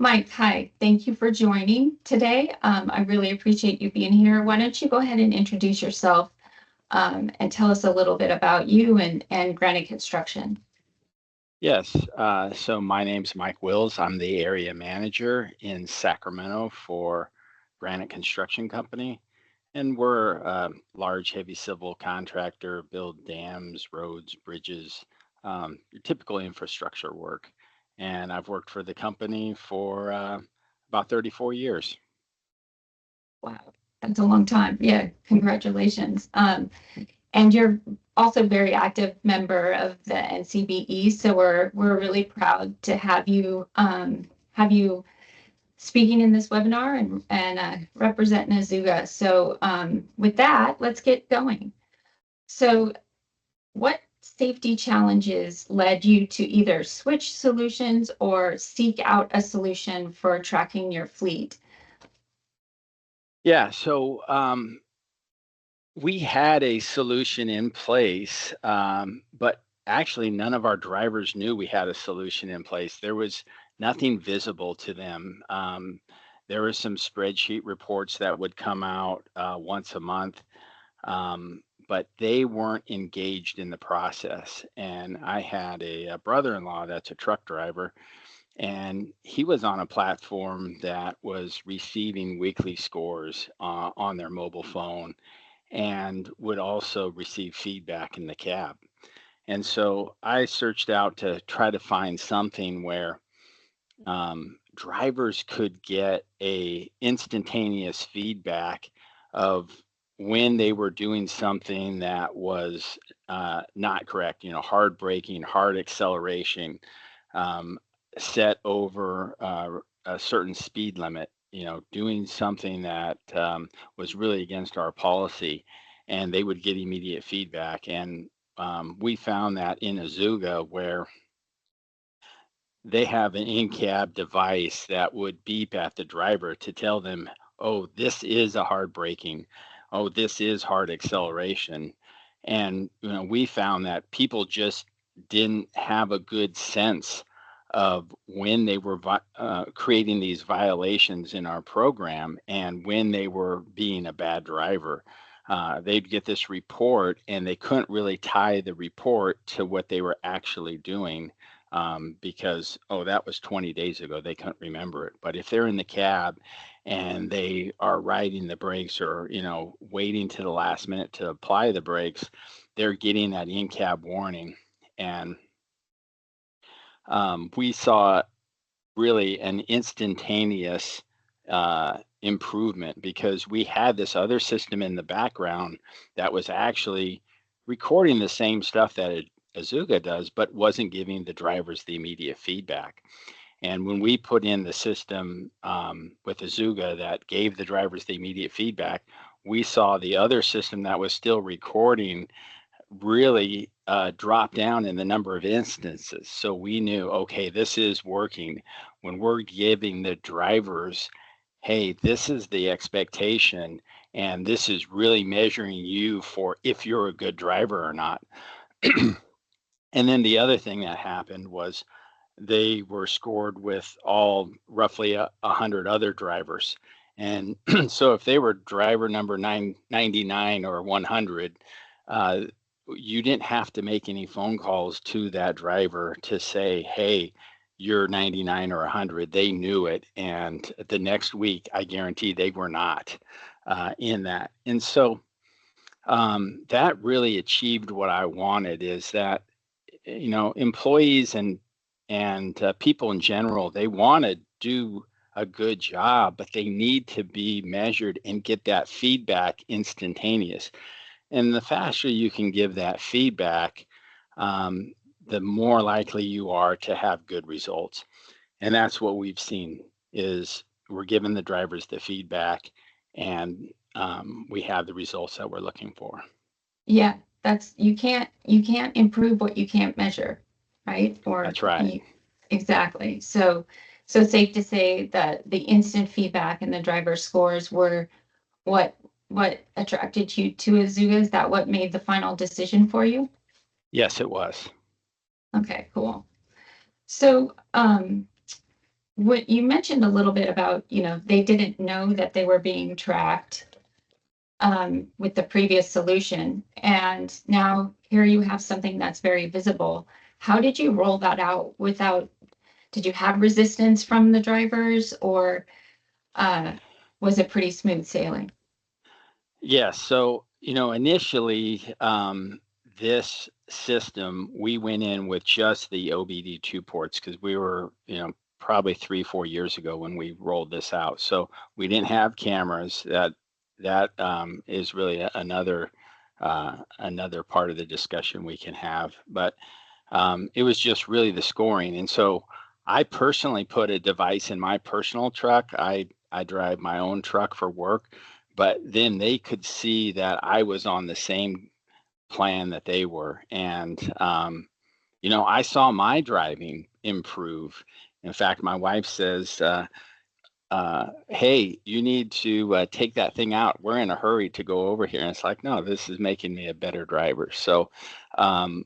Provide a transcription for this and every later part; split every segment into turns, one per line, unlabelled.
Mike, hi. Thank you for joining today. I really appreciate you being here. Why don't you go ahead and introduce yourself and tell us a little bit about you and Granite Construction.
Yes, so my name's Mike Wills. I'm the area manager in Sacramento for Granite Construction Company, and we're a large, heavy civil contractor, build dams, roads, bridges, your typical infrastructure work. And I've worked for the company for about 34 years.
Wow, that's a long time. Yeah, congratulations. And you're also a very active member of the NCBE, so we're really proud to have you speaking in this webinar and representing Azuga. So with that, let's get going. So what safety challenges led you to either switch solutions or seek out a solution for tracking your fleet?
Yeah, so we had a solution in place, but actually none of our drivers knew we had a solution in place. There was nothing visible to them. There were some spreadsheet reports that would come out once a month, but they weren't engaged in the process. And I had a brother-in-law that's a truck driver, and he was on a platform that was receiving weekly scores on their mobile phone and would also receive feedback in the cab. And so I searched out to try to find something where drivers could get a instantaneous feedback of when they were doing something that was not correct, hard braking, hard acceleration, um, set over a certain speed limit, doing something that was really against our policy, and they would get immediate feedback. And we found that in Azuga, where they have an in-cab device that would beep at the driver to tell them, oh, this is a hard braking, oh, this is hard acceleration. And we found that people just didn't have a good sense of when they were creating these violations in our program and when they were being a bad driver. They'd get this report and they couldn't really tie the report to what they were actually doing, because, oh, that was 20 days ago. They couldn't remember it. But if they're in the cab and they are riding the brakes or, waiting to the last minute to apply the brakes, they're getting that in-cab warning. And we saw really an instantaneous improvement because we had this other system in the background that was actually recording the same stuff that Azuga does, but wasn't giving the drivers the immediate feedback. And when we put in the system with Azuga that gave the drivers the immediate feedback, we saw the other system that was still recording really drop down in the number of instances. So we knew, okay, this is working. When we're giving the drivers, hey, this is the expectation, and this is really measuring you for if you're a good driver or not. And then the other thing that happened was they were scored with all roughly 100 other drivers. And so if they were driver number 999 or 100, you didn't have to make any phone calls to that driver to say, hey, you're 99 or 100. They knew it. And the next week, I guarantee they were not in that. And so that really achieved what I wanted, is that, employees and people in general, they want to do a good job, but they need to be measured and get that feedback instantaneous. And the faster you can give that feedback, the more likely you are to have good results. And that's what we've seen, is we're giving the drivers the feedback, and we have the results that we're looking for.
Yeah, that's you can't improve what you can't measure, right?
That's right.
Exactly. So safe to say that the instant feedback and the driver scores were what what attracted you to Azuga. Is that what made the final decision for you?
Yes, it was.
Okay, cool. So what you mentioned a little bit about, they didn't know that they were being tracked with the previous solution. And now here you have something that's very visible. How did you roll that out did you have resistance from the drivers, or was it pretty smooth sailing?
Yes. So, initially, this system, we went in with just the OBD2 ports because we were, probably 3, 4 years ago when we rolled this out. So we didn't have cameras. That is really another part of the discussion we can have. But it was just really the scoring. And so I personally put a device in my personal truck. I drive my own truck for work, but then they could see that I was on the same plan that they were. And, I saw my driving improve. In fact, my wife says, hey, you need to take that thing out. We're in a hurry to go over here. And it's like, no, this is making me a better driver. So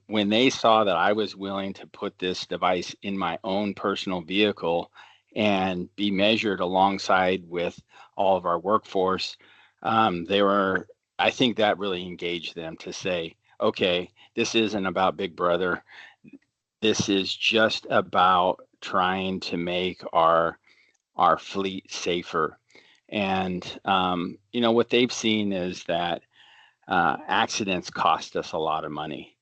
when they saw that I was willing to put this device in my own personal vehicle and be measured alongside with all of our workforce, I think that really engaged them to say, okay, this isn't about Big Brother. This is just about trying to make our fleet safer. And what they've seen is that accidents cost us a lot of money.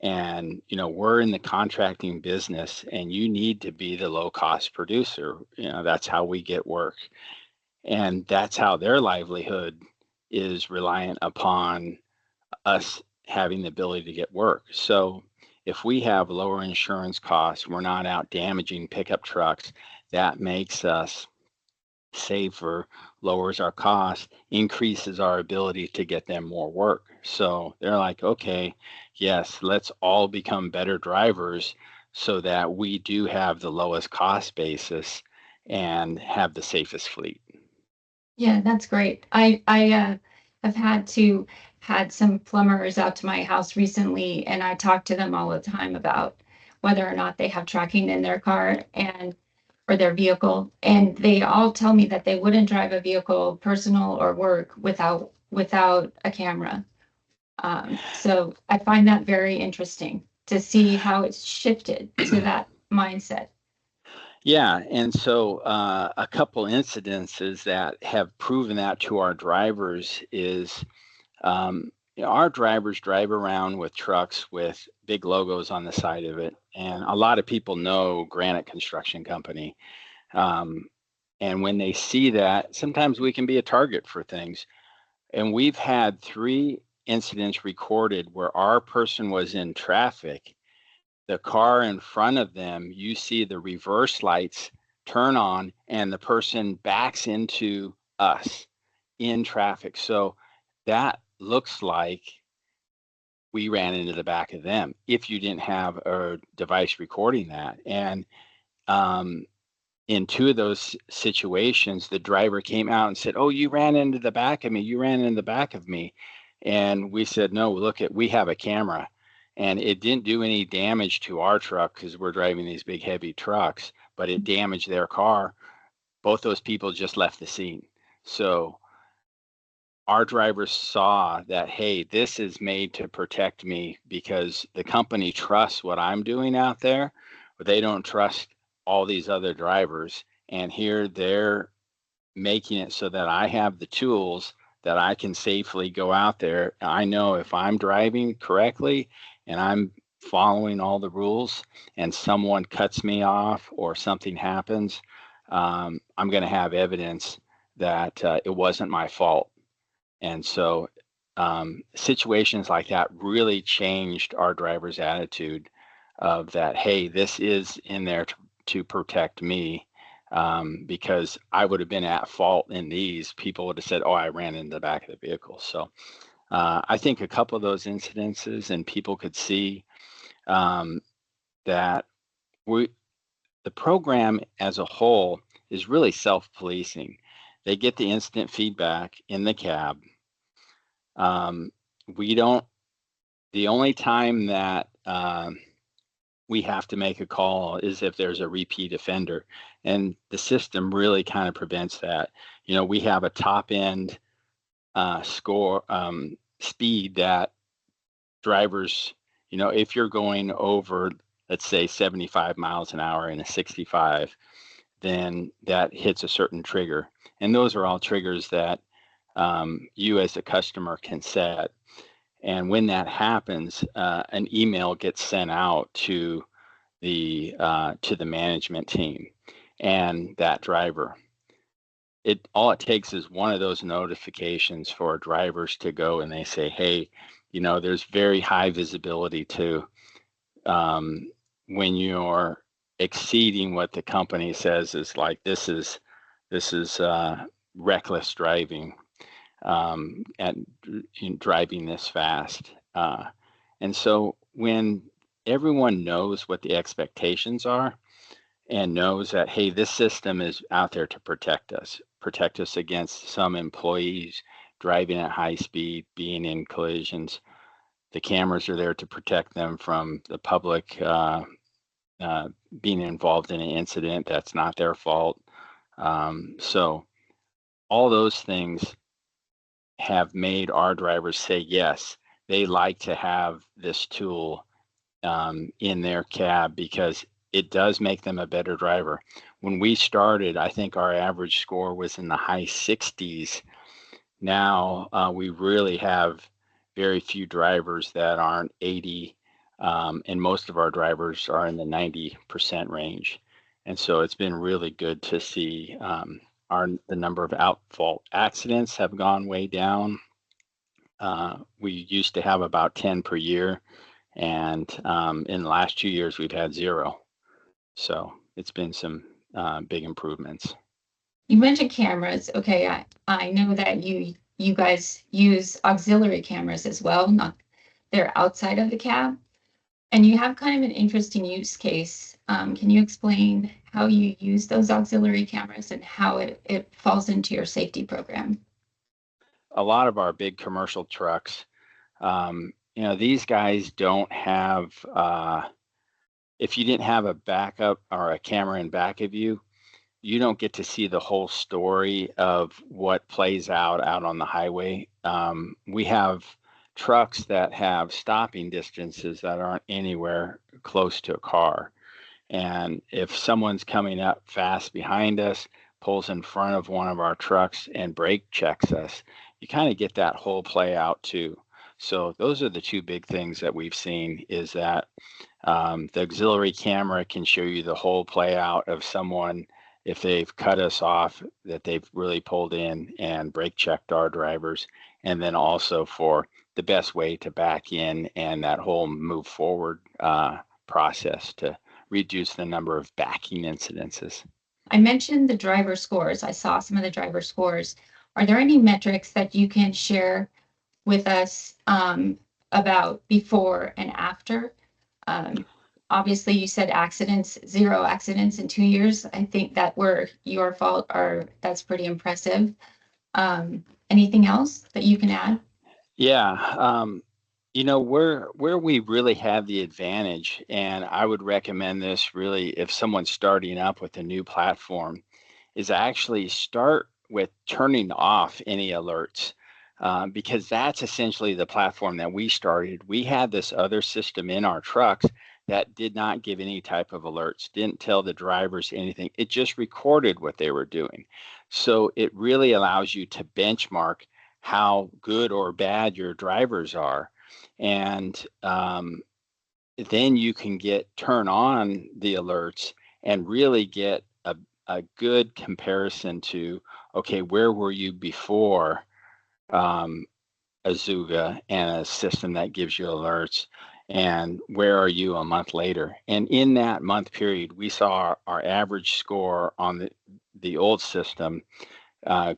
And we're in the contracting business, and you need to be the low cost producer. That's how we get work, and that's how their livelihood is reliant upon us having the ability to get work. So if we have lower insurance costs, we're not out damaging pickup trucks. That makes us safer, lowers our cost, increases our ability to get them more work. So they're like, okay, yes, let's all become better drivers so that we do have the lowest cost basis and have the safest fleet.
Yeah, that's great. I have had some plumbers out to my house recently, and I talk to them all the time about whether or not they have tracking in their car and or their vehicle, and they all tell me that they wouldn't drive a vehicle, personal or work, without a camera. So I find that very interesting to see how it's shifted to that mindset.
Yeah, and so a couple incidences that have proven that to our drivers is our drivers drive around with trucks with big logos on the side of it, and a lot of people know Granite Construction Company. Um, and when they see that, sometimes we can be a target for things. And we've had 3 incidents recorded where our person was in traffic. The car in front of them, you see the reverse lights turn on, and the person backs into us in traffic. So that looks like we ran into the back of them if you didn't have a device recording that. And um, in 2 of those situations, the driver came out and said, "Oh, you ran into the back of me. You ran in the back of me." And we said, "No, we have a camera." And it didn't do any damage to our truck because we're driving these big, heavy trucks, but it damaged their car. Both those people just left the scene. So our drivers saw that, hey, this is made to protect me because the company trusts what I'm doing out there, but they don't trust all these other drivers. And here they're making it so that I have the tools that I can safely go out there. I know if I'm driving correctly and I'm following all the rules and someone cuts me off or something happens, I'm going to have evidence that it wasn't my fault. And so situations like that really changed our driver's attitude of that, hey, this is in there to protect me, because I would have been at fault in these. People would have said, oh, I ran into the back of the vehicle. So I think a couple of those incidences, and people could see that the program as a whole is really self-policing. They get the instant feedback in the cab. Um, we don't, the only time that we have to make a call is if there's a repeat offender. And the system really kind of prevents that. We have a top end score speed that drivers, if you're going over, let's say 75 miles an hour in a 65, then that hits a certain trigger. And those are all triggers that you as a customer can set. And when that happens, an email gets sent out to the management team and that driver. All it takes is one of those notifications for drivers to go and they say, hey, there's very high visibility to when you're exceeding what the company says is like this is reckless driving and driving this fast. And so when everyone knows what the expectations are and knows that, hey, this system is out there to protect us against some employees driving at high speed, being in collisions. The cameras are there to protect them from the public being involved in an incident that's not their fault. So all those things have made our drivers say yes, they like to have this tool in their cab because it does make them a better driver. When we started, I think our average score was in the high 60s. Now we really have very few drivers that aren't 80, and most of our drivers are in the 90% range. And so it's been really good to see the number of out-fault accidents have gone way down. We used to have about 10 per year, and in the last 2 years we've had 0. So it's been some big improvements.
You mentioned cameras. Okay, I know that you guys use auxiliary cameras as well, not they're outside of the cab. And you have kind of an interesting use case. Can you explain how you use those auxiliary cameras and how it falls into your safety program?
A lot of our big commercial trucks, these guys don't have, if you didn't have a backup or a camera in back of you, you don't get to see the whole story of what plays out on the highway. We have trucks that have stopping distances that aren't anywhere close to a car. And if someone's coming up fast behind us, pulls in front of one of our trucks and brake checks us, you kind of get that whole play out too. So those are the two big things that we've seen is that the auxiliary camera can show you the whole play out of someone if they've cut us off, that they've really pulled in and brake checked our drivers, and then also for the best way to back in and that whole move forward process to reduce the number of backing incidences.
I mentioned the driver scores. I saw some of the driver scores. Are there any metrics that you can share with us about before and after? Obviously, you said accidents, 0 accidents in 2 years. I think that were your fault, or that's pretty impressive. Anything else that you can add?
Yeah, where we really have the advantage, and I would recommend this really if someone's starting up with a new platform, is actually start with turning off any alerts. Because that's essentially the platform that we started. We had this other system in our trucks that did not give any type of alerts, didn't tell the drivers anything. It just recorded what they were doing. So it really allows you to benchmark how good or bad your drivers are. And then you can turn on the alerts and really get a good comparison to, okay, where were you before Azuga and a system that gives you alerts, and where are you a month later? And in that month period, we saw our average score on the old system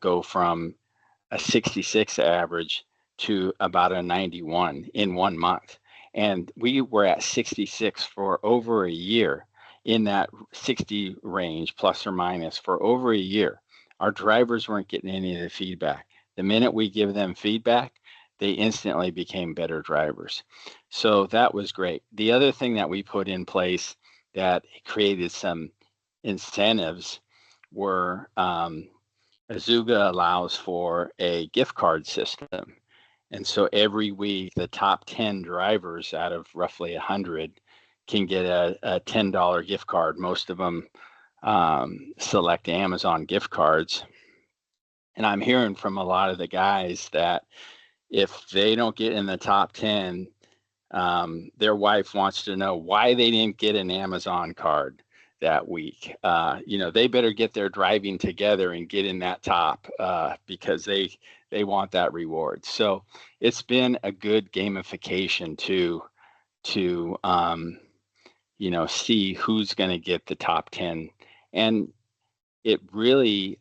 go from a 66 average to about a 91 in 1 month. And we were at 66 for over a year, in that 60 range, plus or minus, for over a year. Our drivers weren't getting any of the feedback. The minute we give them feedback, they instantly became better drivers. So that was great. The other thing that we put in place that created some incentives were Azuga allows for a gift card system. And so every week, the top 10 drivers out of roughly 100 can get a $10 gift card. Most of them select Amazon gift cards. And I'm hearing from a lot of the guys that if they don't get in the top 10, their wife wants to know why they didn't get an Amazon card that week. They better get their driving together and get in that top because they want that reward. So it's been a good gamification to see who's going to get the top 10. And it really,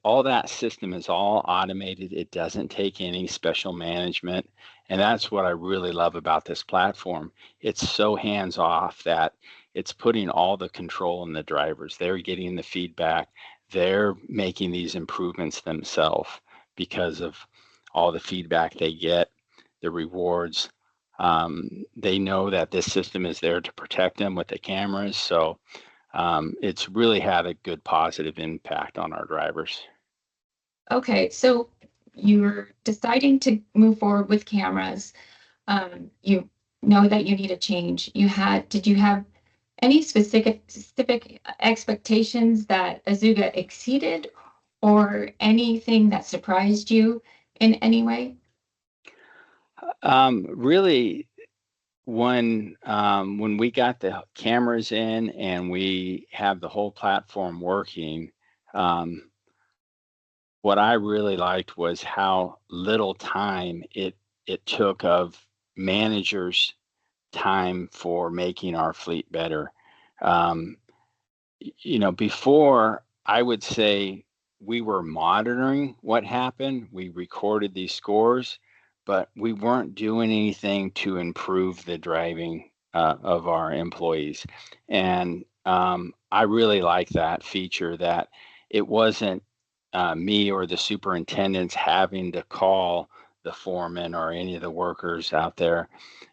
all that system is all automated. It doesn't take any special management. And that's what I really love about this platform. It's so hands off that it's putting all the control in the drivers. They're getting the feedback. They're making these improvements themselves because of all the feedback they get, the rewards. They know that this system is there to protect them with the cameras. So it's really had a good positive impact on our drivers.
Okay, so you're deciding to move forward with cameras. You know that you need a change. Did you have any specific expectations that Azuga exceeded, or anything that surprised you in any way?
Really, when we got the cameras in and we have the whole platform working, what I really liked was how little time it took of managers' time for making our fleet better. Um, Before I would say we were monitoring what happened, we recorded these scores, but we weren't doing anything to improve the driving of our employees. And I really like that feature that it wasn't me or the superintendents having to call the foreman or any of the workers out there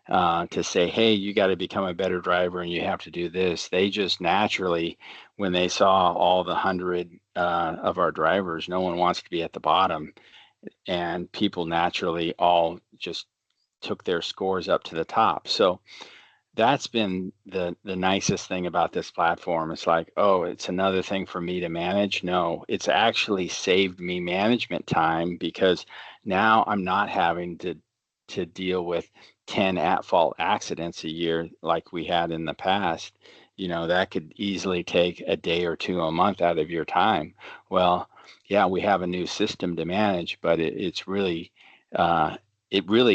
to say, hey, you got to become a better driver and you have to do this. They just naturally, when they saw all the 100 of our drivers, no one wants to be at the bottom. And people naturally all just took their scores up to the top. So that's been the nicest thing about this platform. It's like, oh, it's another thing for me to manage. No, it's actually saved me management time because now I'm not having to deal with 10 at-fault accidents a year like we had in the past. That could easily take a day or two a month out of your time. Well, yeah, we have a new system to manage, but it really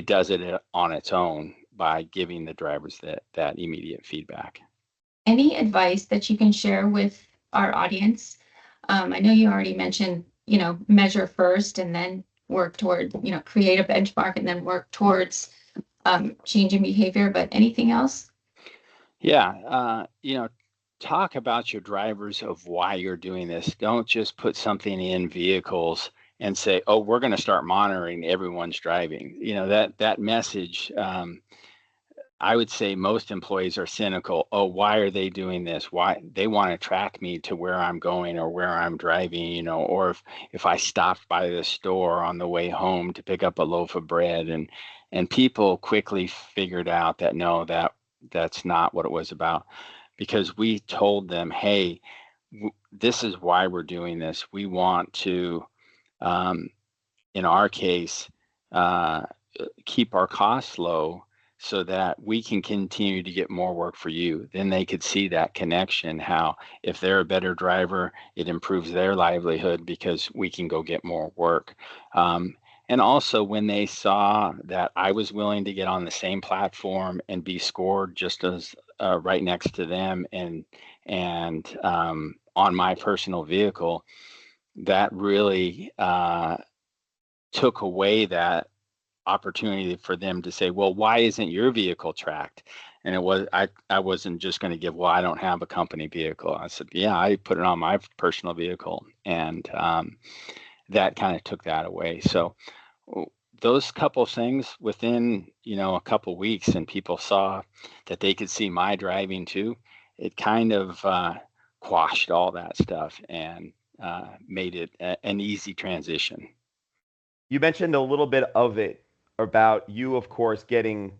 does it on its own by giving the drivers that immediate feedback.
Any advice that you can share with our audience? I know you already mentioned, measure first and then work toward, create a benchmark and then work towards changing behavior, but anything else?
Yeah, talk about your drivers of why you're doing this. Don't just put something in vehicles and say, "Oh, we're going to start monitoring everyone's driving." That message. I would say most employees are cynical. Oh, why are they doing this? Why they want to track me to where I'm going or where I'm driving, or if I stopped by the store on the way home to pick up a loaf of bread, and people quickly figured out that no, that's not what it was about, because we told them, hey, this is why we're doing this. We want to, in our case, uh, keep our costs low so that we can continue to get more work for you. Then they could see that connection, how if they're a better driver, it improves their livelihood because we can go get more work. And also when they saw that I was willing to get on the same platform and be scored just as right next to them and on my personal vehicle, that really took away that opportunity for them to say, well, why isn't your vehicle tracked? And I wasn't just going to give, well, I don't have a company vehicle. I said, yeah, I put it on my personal vehicle. And that kind of took that away. So those couple things within, a couple weeks, and people saw that they could see my driving too, it kind of quashed all that stuff and made it an easy transition.
You mentioned a little bit of it about you, of course, getting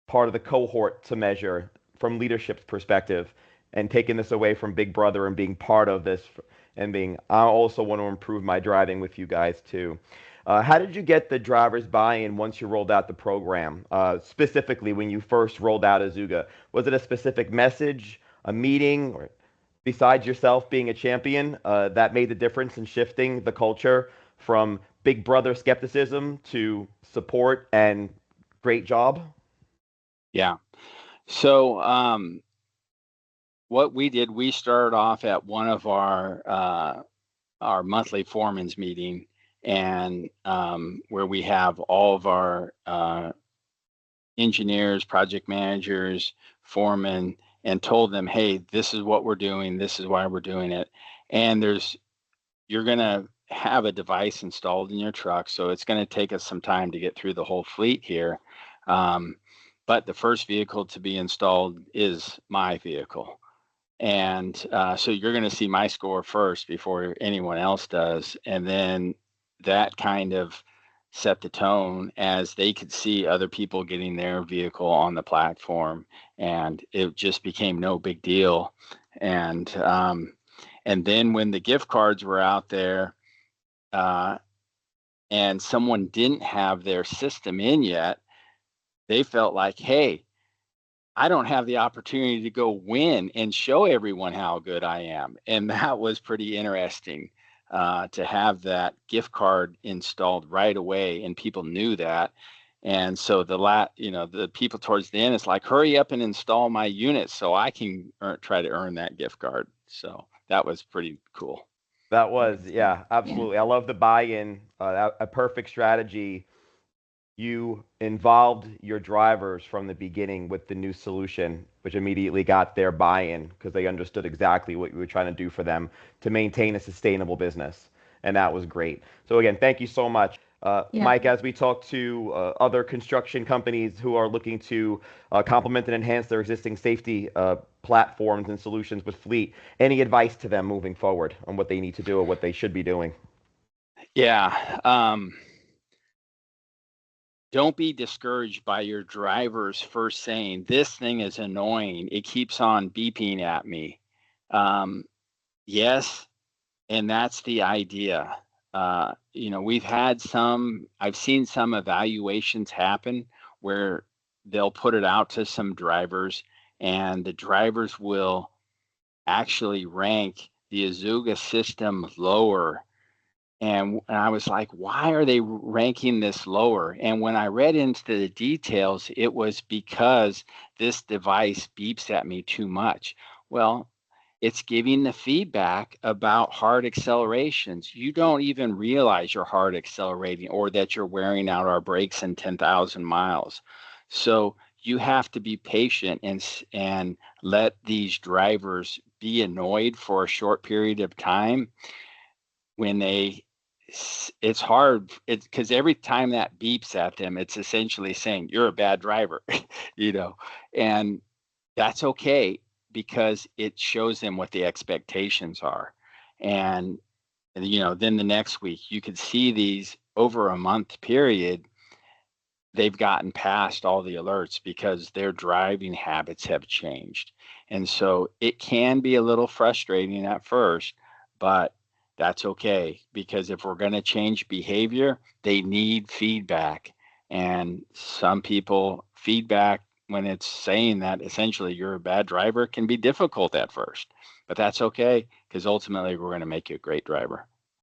part of the cohort to measure from leadership's perspective and taking this away from Big Brother and being part of this and being, I also want to improve my driving with you guys too. How did you get the drivers buy-in once you rolled out the program? Specifically, when you first rolled out Azuga, was it a specific message, a meeting, or besides yourself being a champion that made the difference in shifting the culture from Big Brother skepticism to support and great job?
Yeah. So what we did, we started off at one of our monthly foreman's meeting, and where we have all of our engineers, project managers, foremen, and told them, hey, this is what we're doing, this is why we're doing it. And you're going to have a device installed in your truck, so it's going to take us some time to get through the whole fleet here. But the first vehicle to be installed is my vehicle. And so you're going to see my score first before anyone else does. And then that kind of set the tone as they could see other people getting their vehicle on the platform. And it just became no big deal. And then when the gift cards were out there, and someone didn't have their system in yet, they felt like, hey, I don't have the opportunity to go win and show everyone how good I am. And that was pretty interesting to have that gift card installed right away, and people knew that. And so the people towards the end, it's like, hurry up and install my unit so I can try to earn that gift card. So that was pretty cool.
That was, yeah, absolutely. I love the buy-in, a perfect strategy. You involved your drivers from the beginning with the new solution, which immediately got their buy-in because they understood exactly what you were trying to do for them to maintain a sustainable business. And that was great. So again, thank you so much. Mike, as we talk to other construction companies who are looking to complement and enhance their existing safety platforms and solutions with fleet, any advice to them moving forward on what they need to do or what they should be doing?
Yeah. Don't be discouraged by your drivers first saying, this thing is annoying, it keeps on beeping at me. Yes, and that's the idea. I've seen some evaluations happen where they'll put it out to some drivers, and the drivers will actually rank the Azuga system lower. And I was like, why are they ranking this lower? And when I read into the details, it was because this device beeps at me too much. Well, it's giving the feedback about hard accelerations. You don't even realize you're hard accelerating or that you're wearing out our brakes in 10,000 miles. So you have to be patient and let these drivers be annoyed for a short period of time. It's hard, because every time that beeps at them, it's essentially saying you're a bad driver, and that's okay, because it shows them what the expectations are. And then the next week you could see these over a month period, they've gotten past all the alerts because their driving habits have changed. And so it can be a little frustrating at first, but that's okay, because if we're going to change behavior, they need feedback. And some people, feedback when it's saying that essentially you're a bad driver can be difficult at first, but that's okay, because ultimately we're going to make you a great driver.